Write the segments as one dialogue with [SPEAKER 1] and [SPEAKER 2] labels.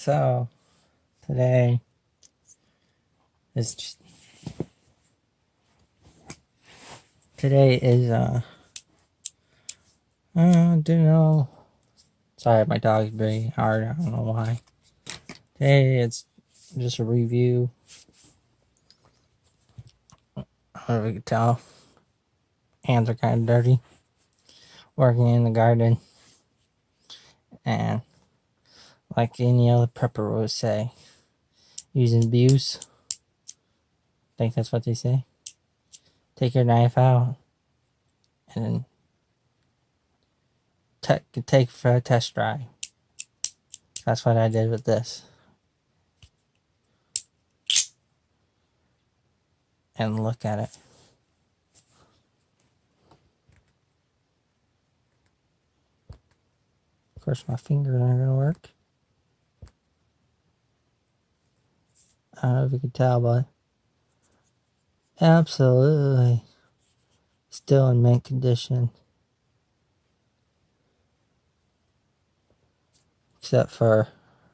[SPEAKER 1] So today is I don't know. Sorry, my dog's breathing hard. I don't know why. Today it's just a review. I don't know if you can tell. Hands are kind of dirty. Working in the garden. And like any other prepper would say, using abuse. I think that's what they say. Take your knife out and take for a test drive. That's what I did with this. And look at it. Of course, my fingers aren't going to work. I don't know if you can tell, but absolutely still in mint condition. Except for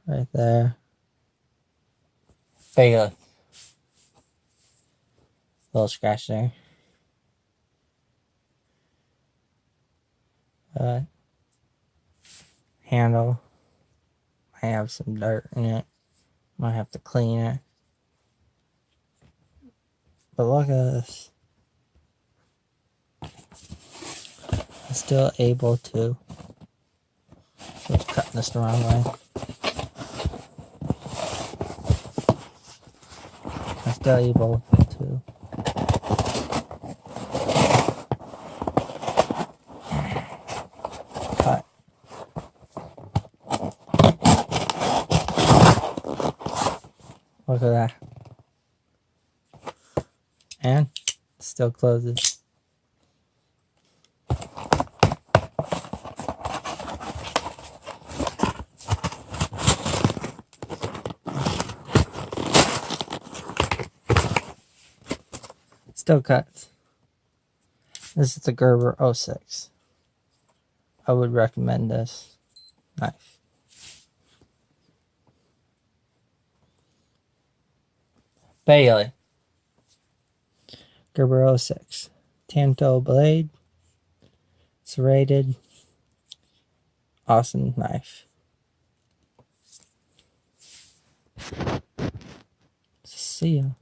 [SPEAKER 1] right there. Big little scratch there. Handle. I have some dirt in it. Might have to clean it. But look at this. I'm still able to. Let's cut this the wrong way. I'm still able to cut. Look at that. And it still closes. Still cuts. This is the Gerber 06. I would recommend this knife. Bailey. Gerber 06. Tanto blade. Serrated. Awesome knife. See ya.